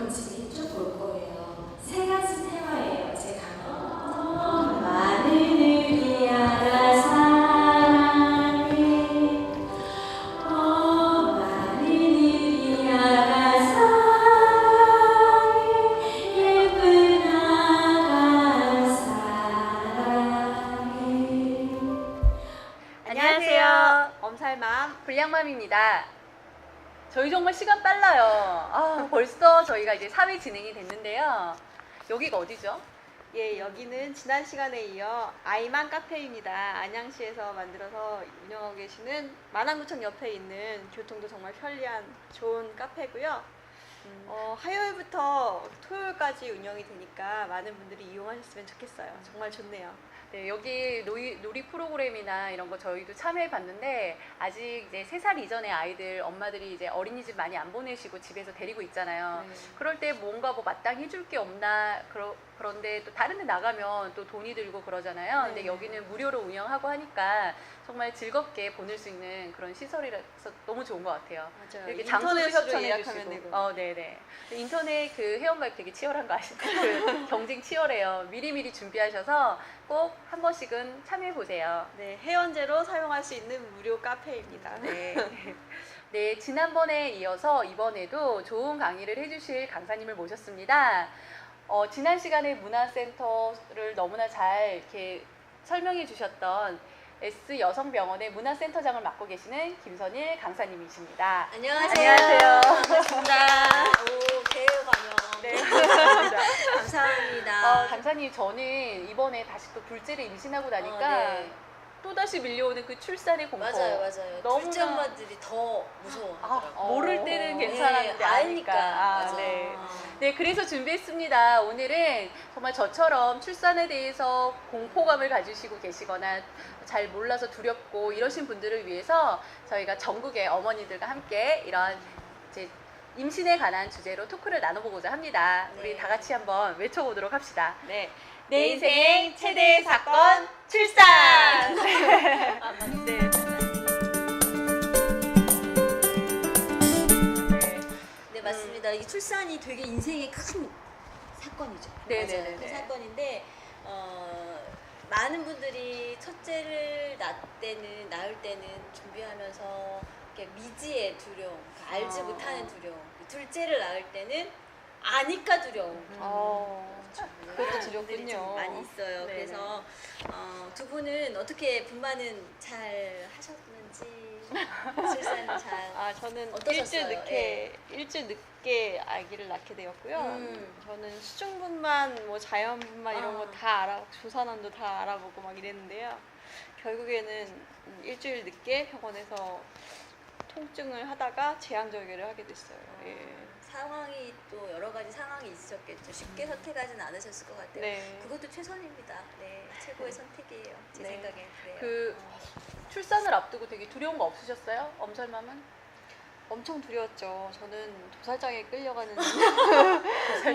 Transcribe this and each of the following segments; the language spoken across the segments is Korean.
그럼 지금 쭉 볼 거예요. 세 가지 테마예요. 제 강의. 마늘을 위하라 사랑해. 마늘을 위하라 사랑해. 예쁜 아가 사랑해. 안녕하세요. 엄살맘 불량맘입니다. 저희 정말 시간 빨라요. 벌써 저희가 이제 4회 진행이 됐는데요. 여기가 어디죠? 예, 여기는 지난 시간에 이어 아이만 카페입니다. 안양시에서 만들어서 운영하고 계시는 만안구청 옆에 있는 교통도 정말 편리한 좋은 카페고요. 화요일부터 토요일까지 운영이 되니까 많은 분들이 이용하셨으면 좋겠어요. 정말 좋네요. 네, 여기 놀이 프로그램이나 이런 거 저희도 참여해 봤는데 아직 이제 3살 이전의 아이들 엄마들이 이제 어린이집 많이 안 보내시고 집에서 데리고 있잖아요. 네. 그럴 때 뭔가 뭐 마땅히 해줄 게 없나 그런데 또 다른 데 나가면 또 돈이 들고 그러잖아요. 네. 근데 여기는 무료로 운영하고 하니까 정말 즐겁게 보낼 수 있는 그런 시설이라서 너무 좋은 것 같아요. 맞아요. 이렇게 장소도 인터넷으로 협찬해 예약하면 주시고. 되고. 네네. 인터넷 그 회원가입 되게 치열한 거 아시죠? 그 경쟁 치열해요. 미리미리 준비하셔서 꼭 한 번씩은 참여해 보세요. 네, 회원제로 사용할 수 있는 무료 카페입니다. 네. 네, 지난번에 이어서 이번에도 좋은 강의를 해주실 강사님을 모셨습니다. 지난 시간에 문화센터를 너무나 잘 이렇게 설명해 주셨던 S여성병원의 문화센터장을 맡고 계시는 김선일 강사님이십니다. 안녕하세요. 안녕하세요. 반갑습니다. 오, 개요 반영. 네, 감사합니다. 감사합니다. 강사님, 저는 이번에 다시 또 둘째를 임신하고 나니까 네. 또다시 밀려오는 그 출산의 공포. 맞아요. 너무나- 둘째 엄마들이 더 무서워하더라고요. 모를 때는 괜찮았는데 네, 아니까. 맞아. 네, 그래서 준비했습니다. 오늘은 정말 저처럼 출산에 대해서 공포감을 가지시고 계시거나 잘 몰라서 두렵고 이러신 분들을 위해서 저희가 전국의 어머니들과 함께 이런 이제 임신에 관한 주제로 토크를 나눠보고자 합니다. 네. 우리 다 같이 한번 외쳐보도록 합시다. 네. 내 인생의 최대의 사건, 출산! 아, 맞아. 네. 네, 맞습니다. 이 출산이 되게 인생의 큰 사건이죠. 네, 맞아요. 네, 네, 큰 네. 사건인데 많은 분들이 첫째를 낳을 때는 준비하면서 이렇게 미지의 두려움, 그러니까 알지 못하는 두려움. 둘째를 낳을 때는 아니까 두려움. 그것도 이런 분들이 두렵군요. 좀 많이 있어요. 네네. 그래서 두 분은 어떻게 분만은 잘 하셨는지 출산은 잘 저는 어떠셨어요? 일주일 늦게 아기를 낳게 되었고요. 저는 수중분만, 뭐 자연분만 이런 거 다 조산원도 다 알아보고 막 이랬는데요. 결국에는 일주일 늦게 병원에서 통증을 하다가 제왕절개를 하게 됐어요. 예. 상황이 또 여러 가지 상황이 있었겠죠. 쉽게 선택하진 않으셨을 것 같아요. 네. 그것도 최선입니다. 네, 최고의 선택이에요. 제 네. 생각엔 그래요. 그 출산을 앞두고 되게 두려운 거 없으셨어요? 엄설맘은? 엄청 두려웠죠. 저는 도살장에 끌려가는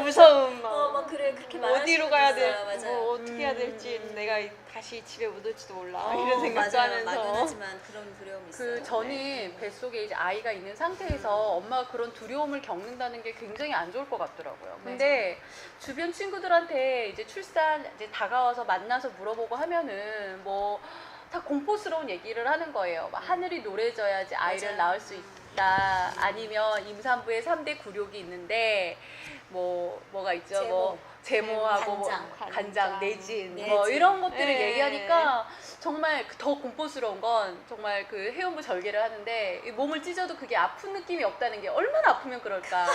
무서움. 막 그래 그렇게 말하시는 어디로 가야 분들 돼, 있어요. 뭐 어떻게 해야 될지, 내가 다시 집에 못 올지도 몰라. 이런 맞아요. 생각도 하면서. 막연하지만 그런 두려움이 있어요. 그 저는 뱃속에 이제 아이가 있는 상태에서 엄마가 그런 두려움을 겪는다는 게 굉장히 안 좋을 것 같더라고요. 근데 주변 친구들한테 이제 출산 이제 다가와서 만나서 물어보고 하면은 뭐 다 공포스러운 얘기를 하는 거예요. 막 하늘이 노래져야지 아이를 맞아요. 낳을 수 있다. 아니면 임산부에 3대 굴욕이 있는데 뭐가 있죠? 제모. 뭐 제모하고 뭐 간장. 간장, 내진 내진. 뭐 이런 것들을 네. 얘기하니까 정말 더 공포스러운 건 정말 그 해운부 절개를 하는데 이 몸을 찢어도 그게 아픈 느낌이 없다는 게 얼마나 아프면 그럴까.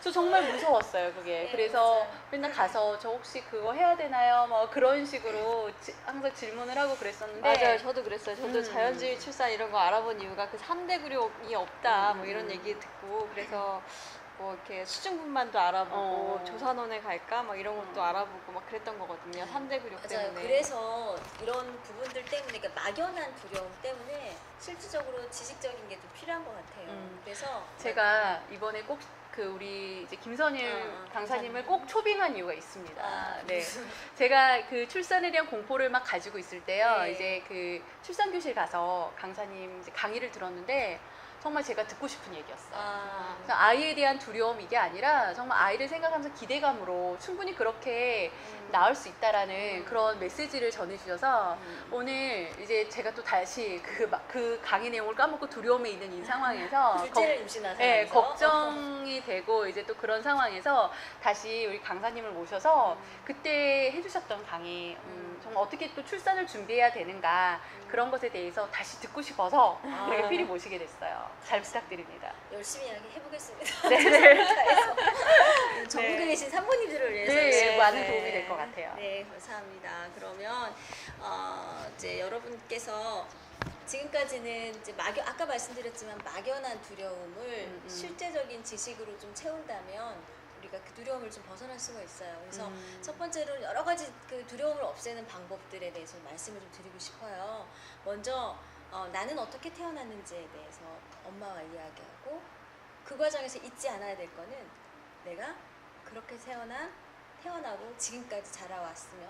저 정말 무서웠어요 그게. 네, 그래서 맞아요. 맨날 가서 저 혹시 그거 해야 되나요? 뭐 그런 식으로 항상 질문을 하고 그랬었는데 맞아요. 저도 그랬어요. 저도 음. 자연주의 출산 이런 거 알아본 이유가 그 3대 굴욕이 없다. 뭐 이런 얘기 듣고, 그래서 뭐 이렇게 수중분만도 알아보고 조산원에 갈까 막 이런 것도 알아보고 막 그랬던 거거든요. 3대 굴욕 맞아요. 때문에. 그래서 이런 부분들 때문에, 그러니까 막연한 두려움 때문에 실질적으로 지식적인 게 좀 필요한 것 같아요. 그래서 제가 이번에 꼭 그 우리 이제 김선일 강사님을 꼭 초빙한 이유가 있습니다. 네, 제가 그 출산에 대한 공포를 막 가지고 있을 때요. 네. 이제 그 출산 교실 가서 강사님 이제 강의를 들었는데 정말 제가 듣고 싶은 얘기였어요. 아, 그래서 아이에 대한 두려움 이게 아니라 정말 아이를 생각하면서 기대감으로 충분히 그렇게 나을 수 있다라는 그런 메시지를 전해주셔서 오늘 이제 제가 또 다시 그 강의 내용을 까먹고 두려움에 있는 이 상황에서 둘째를 임신한 네, 상황에서 걱정이 되고 이제 또 그런 상황에서 다시 우리 강사님을 모셔서 그때 해주셨던 강의 정말 어떻게 또 출산을 준비해야 되는가 그런 것에 대해서 다시 듣고 싶어서 이렇게 필히 모시게 됐어요. 잘 부탁드립니다. 열심히 이야기 해보겠습니다. 네네. 전국에 네. 계신 산모님들을 위해서 네, 많은 네. 도움이 될 것 같아요. 네, 감사합니다. 그러면 이제 여러분께서 지금까지는 이제 아까 말씀드렸지만 막연한 두려움을 실제적인 지식으로 좀 채운다면 우리가 그 두려움을 좀 벗어날 수가 있어요. 그래서 첫 번째로 여러 가지 그 두려움을 없애는 방법들에 대해서 말씀을 좀 드리고 싶어요. 먼저 나는 어떻게 태어났는지에 대해서 엄마와 이야기하고 그 과정에서 잊지 않아야 될 거는 내가 그렇게 태어나고 지금까지 자라왔으며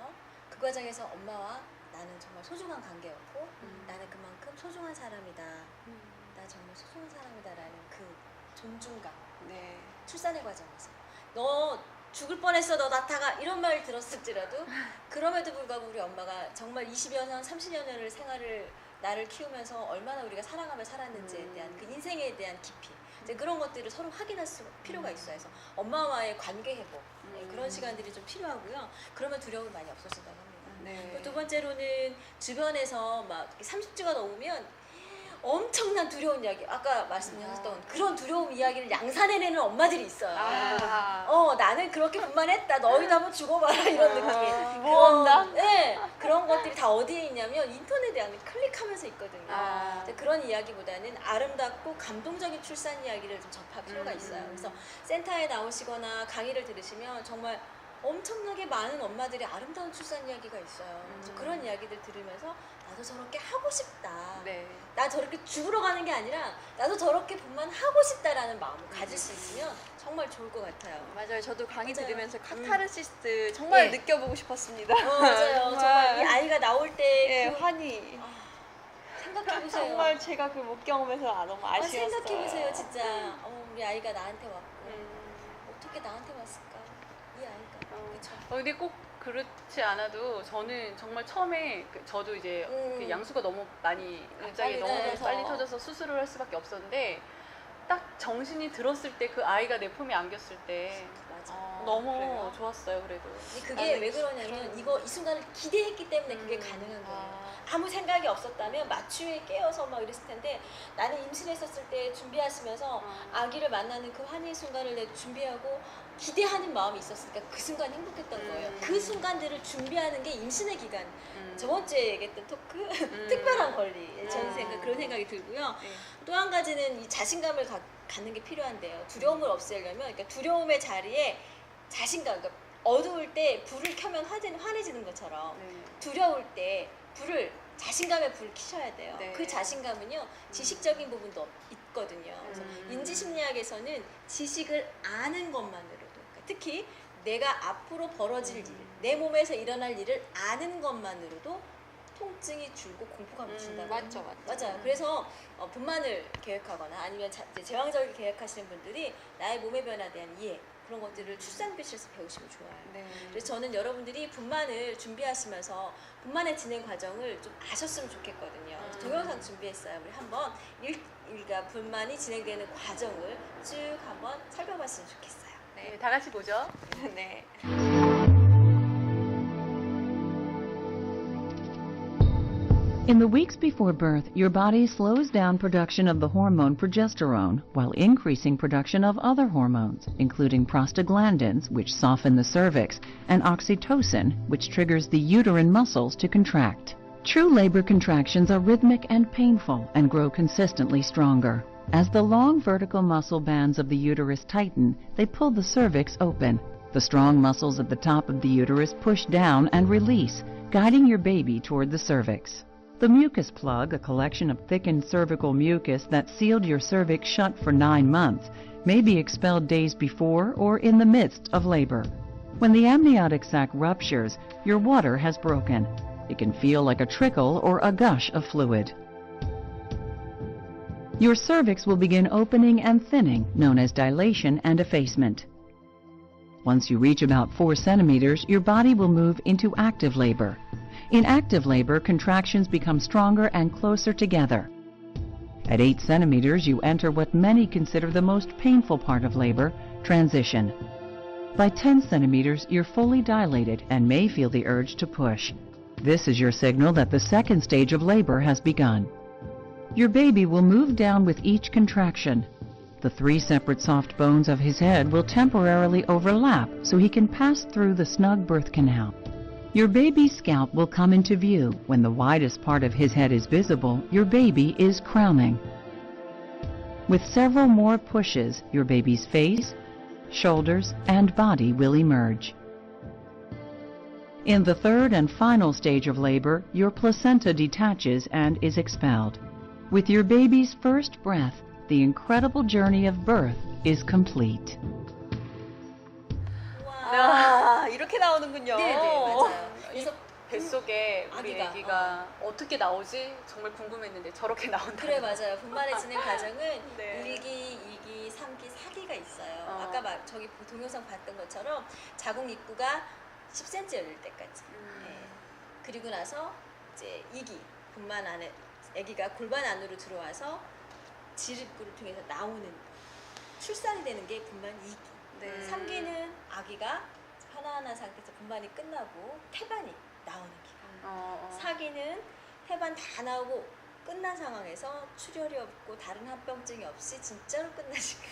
그 과정에서 엄마와 나는 정말 소중한 관계였고 나는 그만큼 소중한 사람이다. 나 정말 소중한 사람이다라는 그 존중감. 네. 출산의 과정에서 너 죽을 뻔했어 너 낳다가 이런 말 들었을지라도 그럼에도 불구하고 우리 엄마가 정말 20여 년 30여 년을 나를 키우면서 얼마나 우리가 사랑하며 살았는지에 대한 그 인생에 대한 깊이 이제 그런 것들을 서로 확인할 필요가 있어요. 그래서 엄마와의 관계 회복 그런 시간들이 좀 필요하고요. 그러면 두려움이 많이 없어진다고 합니다. 네. 두 번째로는 주변에서 막 30주가 넘으면 엄청난 두려운 이야기 아까 말씀하셨던 그런 두려움 이야기를 양산해내는 엄마들이 있어요. 나는 그렇게 분만했다 너희도 한번 죽어봐라 이런 느낌. 모험담? 네, 그런 것들이 다 어디에 있냐면 인터넷에 안에 클릭하면서 있거든요. 아. 그런 이야기보다는 아름답고 감동적인 출산 이야기를 좀 접할 필요가 있어요. 그래서 센터에 나오시거나 강의를 들으시면 정말 엄청나게 많은 엄마들의 아름다운 출산 이야기가 있어요. 그래서 그런 이야기들 들으면서 나도 저렇게 하고 싶다. 네. 나 저렇게 죽으러 가는 게 아니라 나도 저렇게 분만하고 싶다라는 마음을 가질 수 있으면 정말 좋을 것 같아요. 맞아요. 저도 강의 맞아요. 들으면서 카타르시스 정말 네. 느껴보고 싶었습니다. 맞아요. 정말 이 아이가 나올 때 예, 그 환희. 생각해보세요. 정말 제가 그 못 경험해서 너무 아쉬웠어요. 생각해보세요, 진짜. 우리 아이가 나한테 왔고 어떻게 나한테 왔을까? 이 아이가. 그쵸? 근데 꼭 그렇지 않아도 저는 정말 처음에 저도 이제 그 양수가 너무 많이 갑자기 빨리 너무 터져서. 빨리 터져서 수술을 할 수밖에 없었는데 딱 정신이 들었을 때 그 아이가 내 품에 안겼을 때 맞아. 너무 그래요? 좋았어요. 그래도 근데 그게 왜 그러냐면 이 순간을 기대했기 때문에 그게 가능한 거예요. 아무 생각이 없었다면 마취에 깨어서 막 이랬을 텐데 나는 임신했었을 때 준비하시면서 아기를 만나는 그 환희의 순간을 내 준비하고 기대하는 마음이 있었으니까 그 순간 행복했던 거예요. 그 순간들을 준비하는 게 임신의 기간. 저번 주에 얘기했던 토크 특별한 권리 저는 그런 생각이 들고요. 네. 또 한 가지는 이 자신감을 갖는 게 필요한데요. 두려움을 없애려면 그러니까 두려움의 자리에 자신감, 그러니까 어두울 때 불을 켜면 환해지는 것처럼 두려울 때 자신감의 불을 켜셔야 돼요. 네. 그 자신감은요 지식적인 부분도 있거든요. 그래서 인지심리학에서는 지식을 아는 것만으로도 그러니까 특히 내가 앞으로 벌어질 일, 내 몸에서 일어날 일을 아는 것만으로도 통증이 줄고 공포감이 준다고. 맞죠. 맞아요. 그래서 분만을 계획하거나 아니면 이제 제왕절개 계획하시는 분들이 나의 몸의 변화에 대한 이해 그런 것들을 출산교실에서 배우시면 좋아요. 네. 그래서 저는 여러분들이 분만을 준비하시면서 분만의 진행 과정을 좀 아셨으면 좋겠거든요. 그래서 동영상 준비했어요. 우리 한번 일가 분만이 진행되는 과정을 쭉 한번 살펴봤으면 좋겠어요. 네, 다 같이 보죠. 네. In the weeks before birth, your body slows down production of the hormone progesterone while increasing production of other hormones, including prostaglandins, which soften the cervix, and oxytocin, which triggers the uterine muscles to contract. True labor contractions are rhythmic and painful and grow consistently stronger. As the long vertical muscle bands of the uterus tighten, they pull the cervix open. The strong muscles at the top of the uterus push down and release, guiding your baby toward the cervix. The mucus plug, a collection of thickened cervical mucus that sealed your cervix shut for 9 months, may be expelled days before or in the midst of labor. When the amniotic sac ruptures, your water has broken. It can feel like a trickle or a gush of fluid. Your cervix will begin opening and thinning, known as dilation and effacement. Once you reach about 4 centimeters, your body will move into active labor. In active labor, contractions become stronger and closer together. At 8 centimeters, you enter what many consider the most painful part of labor, transition. By 10 centimeters, you're fully dilated and may feel the urge to push. This is your signal that the second stage of labor has begun. Your baby will move down with each contraction. The 3 separate soft bones of his head will temporarily overlap so he can pass through the snug birth canal. Your baby's scalp will come into view. When the widest part of his head is visible, your baby is crowning. With several more pushes, your baby's face, shoulders, and body will emerge. In the third and final stage of labor, your placenta detaches and is expelled. With your baby's first breath, the incredible journey of birth is complete. 아, 이렇게 나오는군요. 네, 맞아요. 그래서 뱃속에 우리 아기가, 아기가 어떻게 나오지? 정말 궁금했는데 저렇게 나온다. 그래 맞아요. 분만의 진행 과정은 네. 1기, 2기, 3기, 4기가 있어요. 어. 아까 저기 동영상 봤던 것처럼 자궁 입구가 10cm 열릴 때까지. 예. 그리고 나서 이제 2기 분만 안에 아기가 골반 안으로 들어와서 질입구를 통해서 나오는 출산이 되는 게 분만 2기. 네. 3기는 아기가 하나하나 상태에서 분만이 끝나고 태반이 나오는 기간. 4기는 태반 다 나오고 끝난 상황에서 출혈이 없고 다른 합병증이 없이 진짜로 끝나시고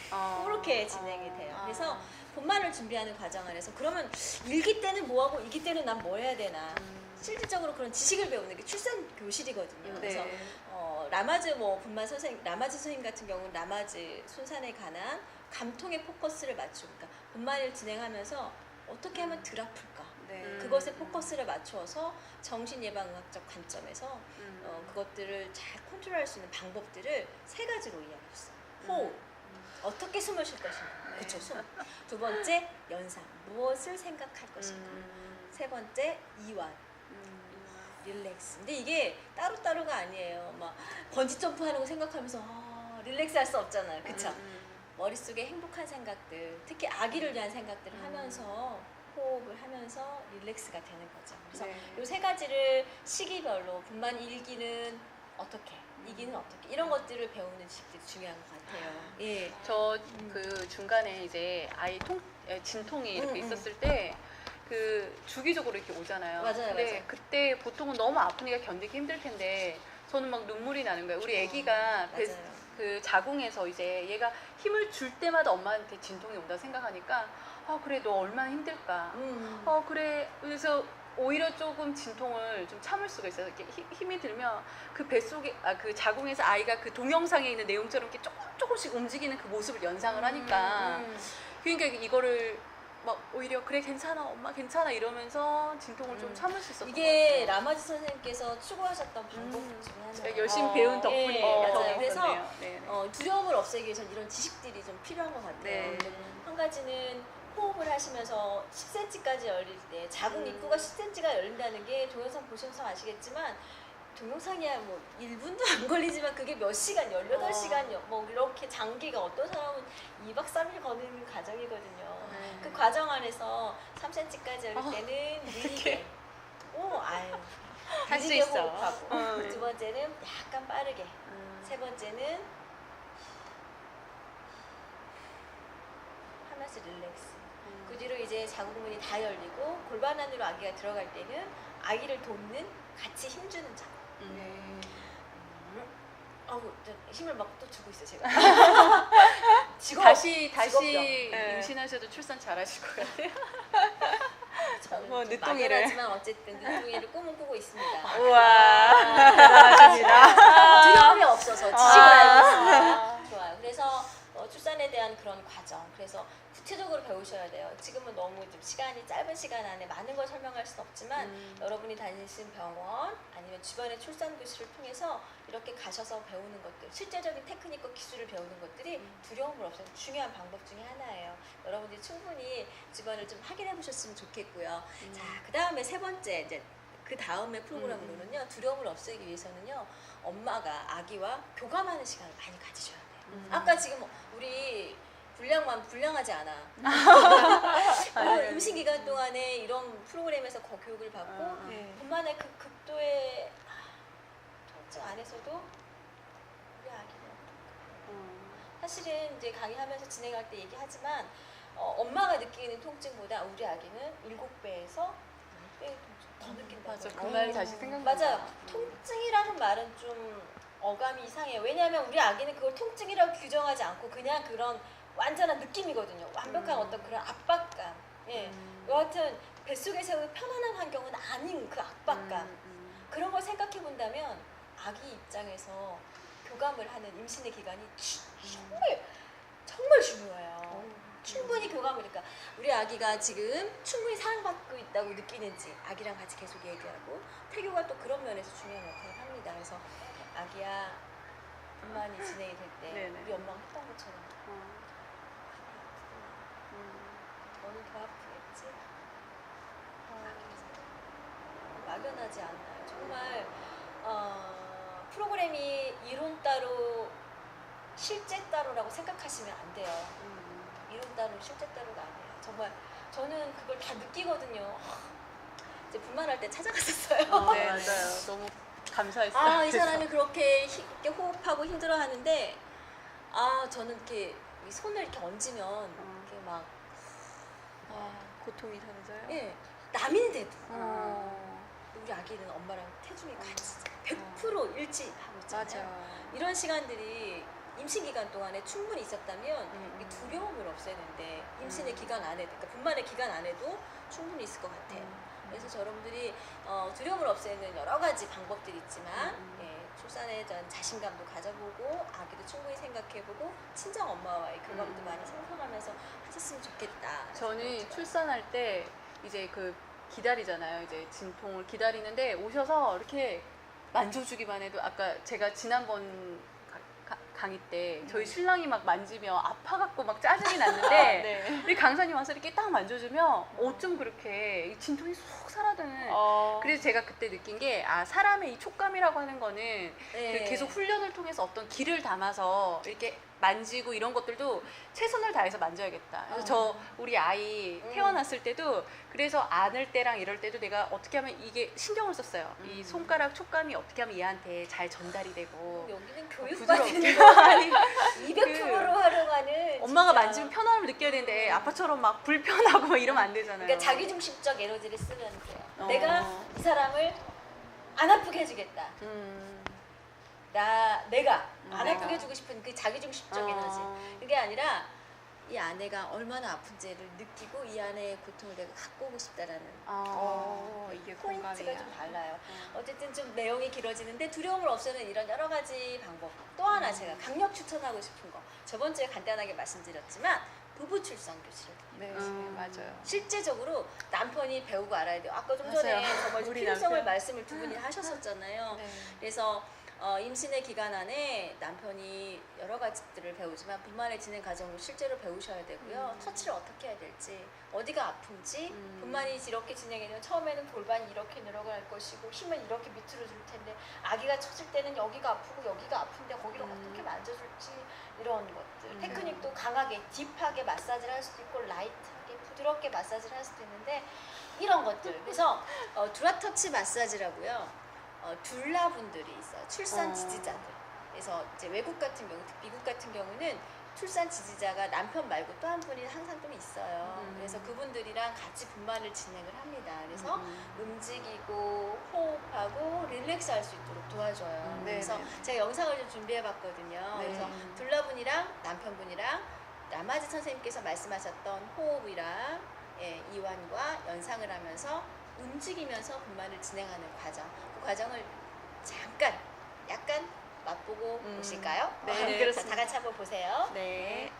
그렇게 진행이 돼요. 그래서 분만을 준비하는 과정 안에서 그러면 1기 때는 뭐하고 2기 때는 난 뭐 해야 되나 실질적으로 그런 지식을 배우는 게 출산 교실이거든요. 그래서 네. 라마즈 분만 선생님, 라마즈 선생님 같은 경우는 라마즈 손산에 관한 감통의 포커스를 맞추고 그러니까 분만을 진행하면서 어떻게 하면 덜 아플까 네. 그것에 포커스를 맞추어서 정신예방의학적 관점에서 그것들을 잘 컨트롤할 수 있는 방법들을 3가지로 이야기했어요. 호흡, 어떻게 숨을 쉴 것인가, 네. 그쵸, 숨. 2번째, 연상, 무엇을 생각할 것인가. 3번째, 이완, 릴렉스. 근데 이게 따로따로가 아니에요. 막 번지점프 하는 거 생각하면서 릴렉스 할 수 없잖아요. 그쵸? 머릿속에 행복한 생각들, 특히 아기를 위한 생각들을 하면서 호흡을 하면서 릴렉스가 되는 거죠. 그래서 네. 이 3가지를 시기별로 분만 1기는 어떻게, 2기는 어떻게 이런 것들을 배우는 지식들이 중요한 것 같아요. 예. 저 그 중간에 이제 아이 진통이 이렇게 있었을 때 그 주기적으로 이렇게 오잖아요. 맞아요, 근데 맞아요. 그때 보통은 너무 아프니까 견디기 힘들 텐데 저는 막 눈물이 나는 거예요. 우리 아기가 맞아요. 그 자궁에서 이제 얘가 힘을 줄 때마다 엄마한테 진통이 온다 생각하니까 그래 너 얼마나 힘들까. 그래 그래서 오히려 조금 진통을 좀 참을 수가 있어요. 이렇게 힘이 들면 그 뱃속에 그 자궁에서 아이가 그 동영상에 있는 내용처럼 이렇게 조금씩 움직이는 그 모습을 연상을 하니까 그러니까 이거를 막 오히려 그래 괜찮아 엄마 괜찮아 이러면서 진통을 좀 참을 수 있었던 이게 것 같아요. 라마즈 선생님께서 추구하셨던 방법 중에 하나예요. 열심히 배운 덕분이 맞아요. 그래서 네. 두려움을 없애기 위해서는 이런 지식들이 좀 필요한 것 같아요. 네. 한 가지는 호흡을 하시면서 10cm까지 열릴 때 자궁 입구가 10cm가 열린다는 게 동영상 보시면서 아시겠지만 동영상이야 뭐 1분도 안 걸리지만 그게 몇 시간, 18시간 뭐 이렇게 장기가 어떤 사람은 2박 3일 거는 과정이거든요. 그 과정 안에서 3cm까지 열릴 때는 느리게 할 수 느리게 있어. 호흡하고 2번째는 약간 빠르게 3번째는 하면서 릴렉스 그 뒤로 이제 자궁문이 다 열리고 골반 안으로 아기가 들어갈 때는 아기를 돕는 같이 힘주는 작업 힘을 막 또 주고 있어요 제가 다시 직업병. 임신하셔도 출산 잘하실 것 같아요. 저는 뭐 좀 늦둥이를. 막연하지만 어쨌든 늦둥이를 꿈은 꾸고 있습니다. 우와, 대단하십니다. 두려움이 없어서 지식을 알고 있습니다. 좋아요. 그래서 출산에 대한 그런 과정. 그래서 구체적으로 배우셔야 돼요. 지금은 너무 좀 시간이 짧은 시간 안에 많은 걸 설명할 수는 없지만 여러분이 다니신 병원 아니면 주변의 출산 교실을 통해서 이렇게 가셔서 배우는 것들, 실제적인 테크닉과 기술을 배우는 것들이 두려움을 없애는 중요한 방법 중에 하나예요. 여러분들이 충분히 주변을 좀 확인해 보셨으면 좋겠고요. 자, 그 다음에 3번째 이제 그 다음에 프로그램으로는요 두려움을 없애기 위해서는요 엄마가 아기와 교감하는 시간을 많이 가지셔야 돼요. 아까 지금 우리 불량하지 않아. 임신 기간 동안에 이런 프로그램에서 교육을 받고 네. 분만의 그 극도의 통증 안에서도 우리 아기는 사실은 이제 강의하면서 진행할 때 얘기하지만 엄마가 느끼는 통증보다 우리 아기는 7배에서 10배의 통증 더 느낀다고. 맞아. 그 말 다시 생각나. 맞아요. 통증이라는 말은 좀 어감이 이상해요. 왜냐하면 우리 아기는 그걸 통증이라고 규정하지 않고 그냥 그런 완전한 느낌이거든요. 완벽한 어떤 그런 압박감. 예. 여하튼 뱃속에서의 편안한 환경은 아닌 그 압박감. 그런 걸 생각해 본다면 아기 입장에서 교감을 하는 임신의 기간이 정말 중요해요. 충분히 교감을, 그러니까 우리 아기가 지금 충분히 사랑받고 있다고 느끼는지 아기랑 같이 계속 얘기하고 태교가 또 그런 면에서 중요한 역할을 합니다. 그래서 아기야 분만이 진행이 될 때 네네. 우리 엄마가 했던 것처럼 너는 더 아프겠지? 막연하지 않나요? 정말 프로그램이 이론 따로 실제 따로라고 생각하시면 안 돼요. 이론 따로 실제 따로가 아니에요. 정말 저는 그걸 다 느끼거든요. 이제 분만할 때 찾아갔었어요. 네, 맞아요. 너무 감사했어요. 아, 이 사람이 그렇게 이렇게 호흡하고 힘들어하는데 저는 이렇게 이 손을 이렇게 얹으면 이렇게 막 고통이 더해져요? 예, 남인데도 우리 아기는 엄마랑 태중이 같이 100% 일치하고 있잖아요. 맞아. 이런 시간들이 임신 기간 동안에 충분히 있었다면 이 두려움을 없애는데 임신의 기간 안에, 그러니까 분만의 기간 안에도 충분히 있을 것 같아요. 그래서 여러분들이 두려움을 없애는 여러 가지 방법들이 있지만 출산에 전 자신감도 가져보고 아기도 충분히 생각해보고 친정 엄마와의 교감도 많이 생성하면서 하셨으면 좋겠다. 저는 출산할 때 이제 그 기다리잖아요. 이제 진통을 기다리는데 오셔서 이렇게 만져주기만 해도 아까 제가 지난번 강의 때 저희 신랑이 막 만지면 아파갖고 막 짜증이 났는데 네. 우리 강사님 와서 이렇게 딱 만져주면 어쩜 그렇게 이 진통이 쏙 사라드는. 그래서 제가 그때 느낀 게 사람의 이 촉감이라고 하는 거는 그 계속 훈련을 통해서 어떤 기를 담아서 이렇게 만지고 이런 것들도 최선을 다해서 만져야겠다. 그래서 저 우리 아이 태어났을 때도 그래서 안을 때랑 이럴 때도 내가 어떻게 하면 이게 신경을 썼어요. 이 손가락 촉감이 어떻게 하면 얘한테 잘 전달이 되고 여기는 부드럽게. 교육받는 거 아니 200%로 활용하는 엄마가 진짜. 만지면 편안함을 느껴야 되는데 아빠처럼 막 불편하고 막 이러면 안 되잖아요. 그러니까 자기중심적 에너지를 쓰면 돼요. 어. 내가 이 사람을 안 아프게 해주겠다. 내가 안 내가. 아프게 해주고 싶은 그 자기중심적 에너지. 그게 아니라 이 아내가 얼마나 아픈지를 느끼고 이 아내의 고통을 내가 갖고 오고 싶다라는 이게 포인트가 공감이에요. 좀 달라요. 어쨌든 좀 내용이 길어지는데 두려움을 없애는 이런 여러 가지 방법. 또 하나 제가 강력 추천하고 싶은 거. 저번 주에 간단하게 말씀드렸지만 부부 출산 교실. 네, 맞아요. 실제적으로 남편이 배우고 알아야 돼요. 아까 좀 전에 맞아요. 정말 우리 필요성을 남편. 말씀을 두 분이 하셨었잖아요. 네. 그래서 임신의 기간 안에 남편이 여러 가지들을 배우지만 분만의 진행 과정을 실제로 배우셔야 되고요. 터치를 어떻게 해야 될지, 어디가 아픈지, 분만이 이렇게 진행되면 처음에는 골반이 이렇게 늘어갈 것이고 힘을 이렇게 밑으로 줄 텐데 아기가 쳐질 때는 여기가 아프고 여기가 아픈데 거기를 어떻게 만져줄지 이런 것들. 테크닉도 강하게 딥하게 마사지를 할 수도 있고 라이트하게 부드럽게 마사지를 할 수도 있는데 이런 것들. 그래서 두라터치 마사지라고요. 둘라분들이 있어요. 출산 지지자들. 그래서 이제 외국 같은 경우, 미국 같은 경우는 출산 지지자가 남편 말고 또 한 분이 항상 좀 있어요. 그래서 그분들이랑 같이 분만을 진행을 합니다. 그래서 움직이고 호흡하고 릴렉스 할 수 있도록 도와줘요. 그래서 제가 영상을 좀 준비해봤거든요. 그래서 둘라분이랑 남편분이랑 남아지 선생님께서 말씀하셨던 호흡이랑 이완과 연상을 하면서 움직이면서 분만을 진행하는 과정. 그 과정을 잠깐, 약간 맛보고 보실까요? 네, 그렇습니다. 다 같이 한번 보세요. 네.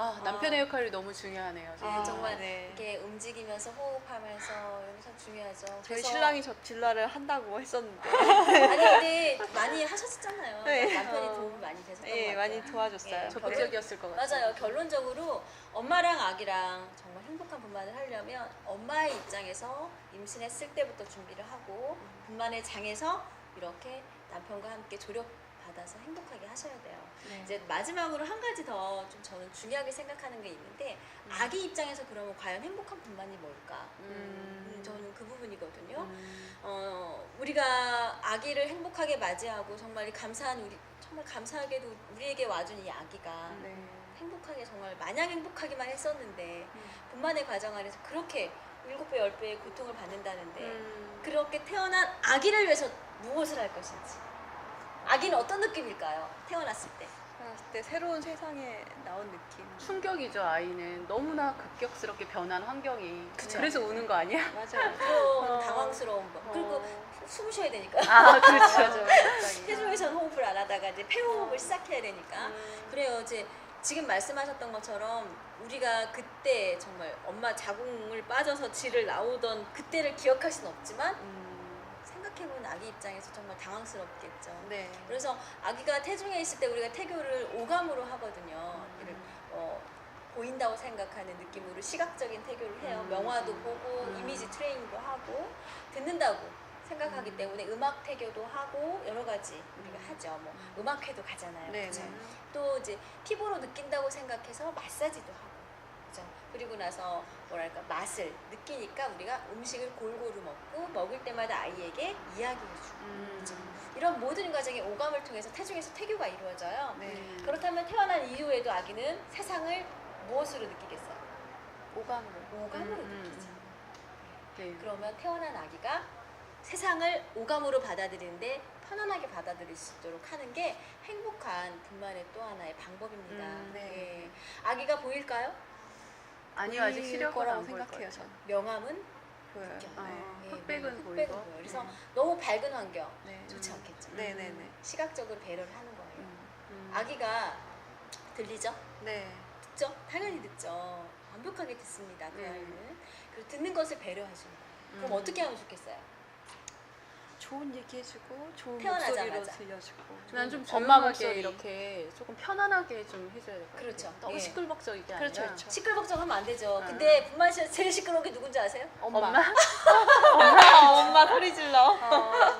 아, 남편의 역할이 너무 중요하네요. 네, 정말 네. 이렇게 움직이면서 호흡하면서 이런 게 참 중요하죠. 저희 그래서- 신랑이 저 딜라를 한다고 했었는데 아니 근데 많이 하셨잖아요. 네. 남편이 도움이 많이 되셨던 것 예, 같아요. 많이 도와줬어요. 예, 적극적이었을 것 같아요. 맞아요. 결론적으로 엄마랑 아기랑 정말 행복한 분만을 하려면 엄마의 입장에서 임신했을 때부터 준비를 하고 분만의 장에서 이렇게 남편과 함께 조력받아서 행복하게 하셔야 돼요. 네. 이제 마지막으로 한 가지 더 좀 저는 중요하게 생각하는 게 있는데 아기 입장에서 그러면 과연 행복한 분만이 뭘까? 저는 그 부분이거든요. 우리가 아기를 행복하게 맞이하고 정말 감사한 정말 감사하게도 우리에게 와준 이 아기가 네. 행복하게 정말 마냥 행복하기만 했었는데 분만의 과정 안에서 그렇게 7배, 10배의 고통을 받는다는데 그렇게 태어난 아기를 위해서 무엇을 할 것인지 아기는 어떤 느낌일까요? 태어났을 때 태어났을 때 새로운 세상에 나온 느낌. 충격이죠. 아이는 너무나 급격스럽게 변한 환경이. 그쵸. 그래서 우는 거 아니야? 맞아요. 그런 당황스러운 거 그리고 숨 쉬어야 되니까 아, 그렇죠. 맞아요. 갑자기. 태중에서는 호흡을 안 하다가 이제 폐호흡을 시작해야 되니까 그래요. 이제 지금 말씀하셨던 것처럼 우리가 그때 정말 엄마 자궁을 빠져서 질을 나오던 그때를 기억할 수는 없지만 생각해보면 아기 입장에서 정말 당황스럽겠죠. 네. 그래서 아기가 태중에 있을 때 우리가 태교를 오감으로 하거든요. 이를 보인다고 생각하는 느낌으로 시각적인 태교를 해요. 명화도 보고 이미지 트레이닝도 하고 듣는다고 생각하기 때문에 음악 태교도 하고 여러 가지 우리가 하죠. 뭐 음악회도 가잖아요. 네. 그렇죠? 또 이제 피부로 느낀다고 생각해서 마사지도 하고 그렇죠? 그리고 나서 뭐랄까 맛을 느끼니까 우리가 음식을 골고루 먹고 먹을 때마다 아이에게 이야기해주고 그렇죠? 이런 모든 과정의 오감을 통해서 태중에서 태교가 이루어져요. 네. 그렇다면 태어난 이후에도 아기는 세상을 무엇으로 느끼겠어요? 오감으로. 오감으로 느끼죠. 네. 그러면 태어난 아기가 세상을 오감으로 받아들이는데 편안하게 받아들일 수 있도록 하는 게 행복한 분만의 또 하나의 방법입니다. 네. 예. 아기가 보일까요? 아니요, 아직 보일 시력은 거라고 안 보일 생각해요, 거예요. 저는. 명암은 보여요. 어, 예, 흑백은 흑백은 보이고. 보여요. 그래서 너무 밝은 환경 네. 좋지 않겠죠. 네네네. 시각적으로 배려를 하는 거예요. 음. 아기가 들리죠? 네. 듣죠? 당연히 듣죠. 완벽하게 듣습니다. 그 네. 아이는. 그리고 듣는 것을 배려해 주는 거예요. 그럼 어떻게 하면 좋겠어요? 좋은 얘기 해주고 좋은 태어나자마자. 목소리로 들려주고. 난 좀 엄마 조용하게 목소리. 이렇게 조금 편안하게 좀 해줘야 될 것 같아요. 그렇죠. 너무 예. 시끌벅적이게 그렇죠, 아니라. 그렇죠. 시끌벅적하면 안 되죠. 근데 분만 씨 제일 시끄러운 게 누군지 아세요? 엄마? 엄마 소리 질러.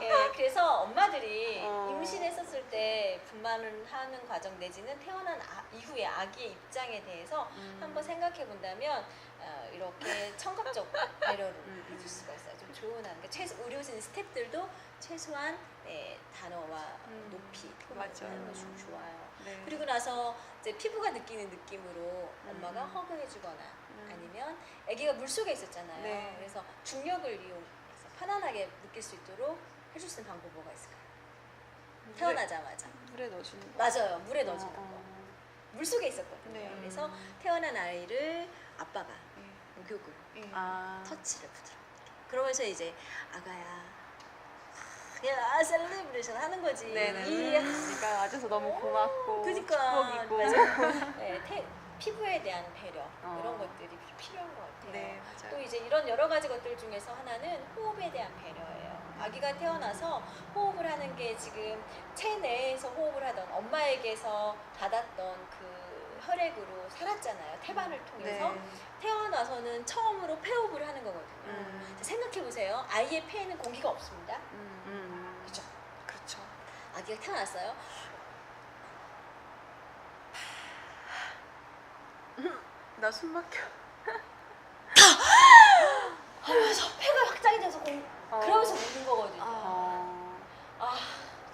예, 그래서 엄마들이 어. 임신했었을 때 분만을 하는 과정 내지는 태어난 이후에 아기의 입장에 대해서 한번 생각해 본다면 이렇게 청각적 배려를 해줄 수가 있어요. 좀 조언하는 게 의료진 스태프들도 최소한 단어와 높이 맞죠. 하는 것이 좋아요. 네. 그리고 나서 이제 피부가 느끼는 느낌으로 엄마가 허그해주거나 아니면 아기가 물 속에 있었잖아요. 네. 그래서 중력을 이용해서 편안하게 느낄 수 있도록 해줄 수 있는 방법 뭐가 있을까요? 태어나자마자 물에 넣어주는 거. 맞아요. 물에 넣어주는 거. 물 속에 있었거든요. 네. 그래서 태어난 아이를 아빠가 네. 목욕을 예. 아. 터치를 부드럽게 그러면서 이제 아가야 셀레브레이션 하는 거지. 네네. 네가 와줘서 너무 고맙고 그러니까 축복이고. 맞아요. 네, 피부에 대한 배려 이런 것들이 필요한 것 같아요. 네, 맞아요. 또 이제 이런 여러 가지 것들 중에서 하나는 호흡에 대한 배려예요. 아기가 태어나서 호흡을 하는 게 지금 체내에서 호흡을 하던 엄마에게서 받았던 그 혈액으로 살았잖아요. 태반을 통해서 네. 태어나서는 처음으로 폐호흡을 하는 거거든요. 생각해 보세요. 아이의 폐에는 공기가 없습니다. 그렇죠? 그렇죠. 아기가 태어났어요. 나 숨 막혀. 하면서 폐가 확장이 돼서 그러면서 우는 거거든요. 어.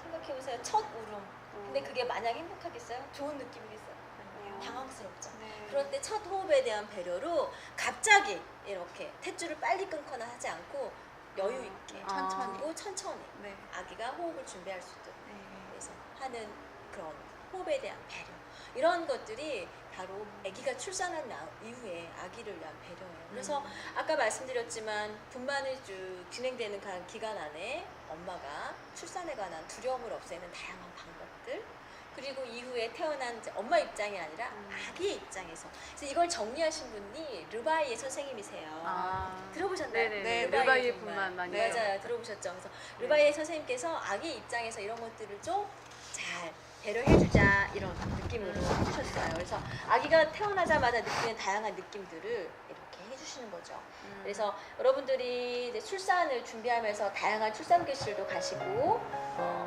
생각해보세요. 첫 울음. 근데 그게 마냥 행복하겠어요? 좋은 느낌이겠어요? 당황스럽죠. 네. 그럴 때 첫 호흡에 대한 배려로 갑자기 이렇게 탯줄을 빨리 끊거나 하지 않고 여유 있게 천천히 네. 아기가 호흡을 준비할 수 있도록 네. 그래서 하는 그런 호흡에 대한 배려 이런 것들이 바로 아기가 출산한 이후에 아기를 위한 배려예요. 그래서 아까 말씀드렸지만 분만이 쭉 진행되는 기간 안에 엄마가 출산에 관한 두려움을 없애는 다양한 방법들 그리고 이후에 태어난 이제 엄마 입장이 아니라 아기의 입장에서. 그래서 이걸 정리하신 분이 르바이의 선생님이세요. 들어보셨나요? 네네. 르바이의 르바이의 분만. 분만 많이. 맞아요. 들어보셨죠? 그래서 르바이의 선생님께서 아기 입장에서 이런 것들을 좀 잘 배려해주자 이런 느낌으로 해주셨어요. 그래서 아기가 태어나자마자 느끼는 다양한 느낌들을 이렇게 해주시는 거죠. 그래서 여러분들이 이제 출산을 준비하면서 다양한 출산 교실도 가시고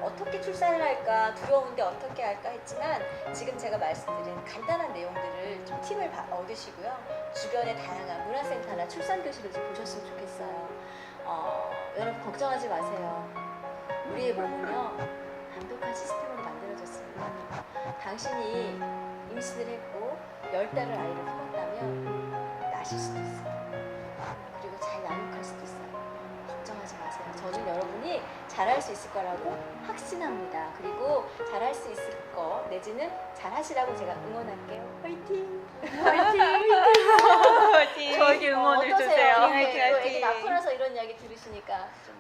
어떻게 출산을 할까 두려운데 어떻게 할까 했지만 지금 제가 말씀드린 간단한 내용들을 좀 팁을 얻으시고요. 주변의 다양한 문화센터나 출산 교실을 좀 보셨으면 좋겠어요. 여러분 걱정하지 마세요. 우리의 몸은요 완벽한 시스템으로 만들어졌습니다. 당신이 임신을 했고 10달을 아이를 품었다면 나실 수도 있어요. 그리고 잘 양육할 수도 있어요. 걱정하지 마세요. 저는 여러분이 잘할 수 있을 거라고 확신합니다. 그리고 잘할 수 있을 거 내지는 잘하시라고 제가 응원할게요. 화이팅! 화이팅! 저에게 응원을 어떠세요? 주세요. 이렇게 화이팅, 또 화이팅. 애기 낳고 나서 이런 이야기 들으시니까 좀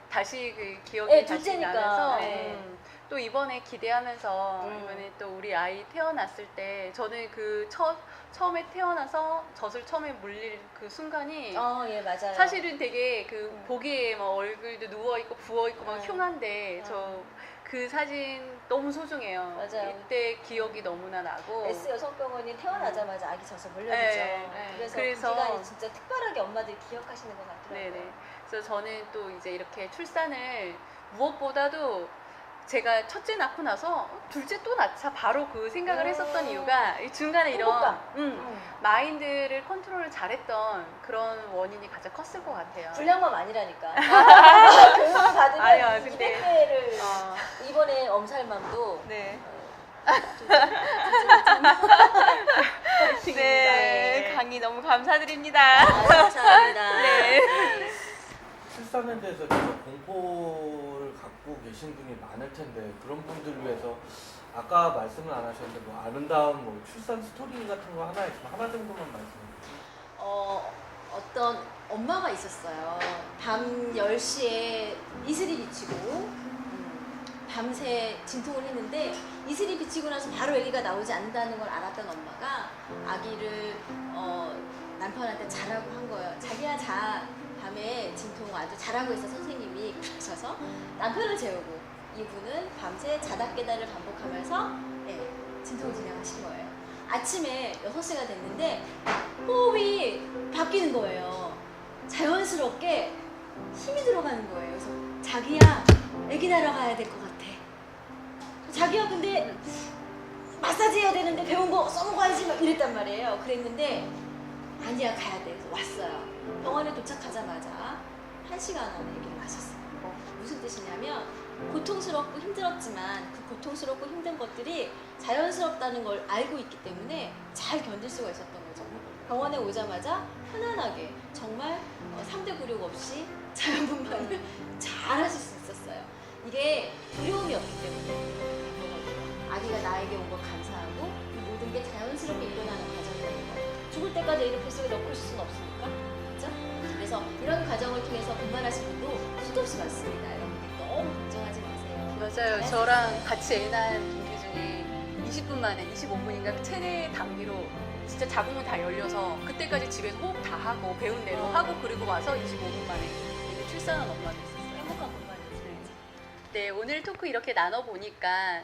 다시 그 기억이 네, 다시 둘째니까. 나면서 네. 또 이번에 기대하면서 이번에 또 우리 아이 태어났을 때 저는 그 처음에 태어나서 젖을 처음에 물릴 그 순간이 예 맞아요. 사실은 되게 그 보기에 막 얼굴도 누워 있고 부어 있고 막 흉한데 저 그 사진 너무 소중해요. 맞아요. 이때 기억이 너무나 나고. S 여성병원이 태어나자마자 아기 젖을 물려주죠. 네. 그래서 그래서- 그 기간이 진짜 특별하게 엄마들이 기억하시는 것 같더라고요. 네네. 그래서 저는 또 이제 이렇게 출산을 무엇보다도 제가 첫째 낳고 나서 둘째 또 낳자 바로 그 생각을 했었던 이유가 이 중간에 이런 행복감. 마인드를 컨트롤을 잘했던 그런 원인이 가장 컸을 것 같아요. 불량맘 아니라니까. 교육을 받으면 아니요, 근데- 200배를 어, 이번에 엄살맘도 네. 네. 네. 강의 너무 감사드립니다. 감사합니다. 네. 출산에 대해서 계속 공포를 갖고 계신 분이 많을 텐데 그런 분들을 위해서 아까 말씀은 안 하셨는데 뭐 아름다운 뭐 출산 스토리 같은 거 하나 있으면 하나 정도만 말씀해 주세요. 어떤 엄마가 있었어요. 밤 10시에 이슬이 비치고 밤새 진통을 했는데 이슬이 비치고 나서 바로 아기가 나오지 않는다는 걸 알았던 엄마가 아기를 남편한테 자라고 한 거예요. 자기야 자. 밤에 진통 아주 자라고 해서 선생님이 그러셔서 남편을 재우고 이분은 밤새 자다 깨다를 반복하면서 진통을 진행하신 거예요. 아침에 6시가 됐는데 호흡이 바뀌는 거예요. 자연스럽게 힘이 들어가는 거예요. 그래서 자기야 애기 낳으러 가야 될 것 같아. 자기야 근데 마사지 해야 되는데 배운 거 써먹어야지 막 이랬단 말이에요. 그랬는데 아니야 가야 돼. 그래서 왔어요. 병원에 도착하자마자 1시간 안에 얘기를 하셨어요. 무슨 뜻이냐면 고통스럽고 힘들었지만 그 고통스럽고 힘든 것들이 자연스럽다는 걸 알고 있기 때문에 잘 견딜 수가 있었던 거죠. 병원에 오자마자 편안하게 정말 3대 굴욕 없이 자연분만을 잘 하실 수 있었어요. 이게 두려움이 없기 때문에 그런 거거든요. 아기가 나에게 온 걸 감사하고 이 모든 게 자연스럽게 일어나는 과정이라는 거. 죽을 때까지 애를 뱃속에 넣고 있을 수는 없으니까. 그렇죠? 그래서 이런 과정을 통해서 분만하신 분도 수도 없이 많습니다. 여러분들 너무 걱정하지 마세요. 맞아요. 저랑 같이 애 낳은 분기 중에 20분 만에 25분인가 최대 단위로 진짜 자궁은 다 열려서 그때까지 집에서 호흡 다 하고 배운 대로 하고 그리고 와서 25분 만에 출산한 엄마도 있었어요. 행복한 분만이었어요. 네, 오늘 토크 이렇게 나눠보니까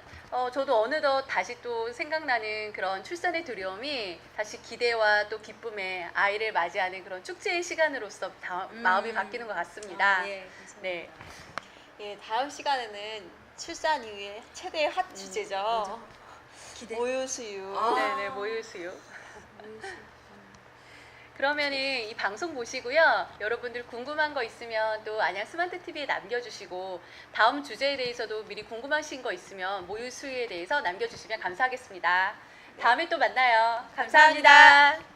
저도 어느덧 다시 또 생각나는 그런 출산의 두려움이 다시 기대와 또 기쁨의 아이를 맞이하는 그런 축제의 시간으로서 마음이 바뀌는 것 같습니다. 예, 감사합니다. 네, 예, 다음 시간에는 출산 이후에 최대의 핫 주제죠. 기대. 모유수유. 네네, 모유수유. 그러면은 이 방송 보시고요. 여러분들 궁금한 거 있으면 또 안양 스마트 TV에 남겨주시고 다음 주제에 대해서도 미리 궁금하신 거 있으면 모유 수유에 대해서 남겨주시면 감사하겠습니다. 다음에 또 만나요. 감사합니다.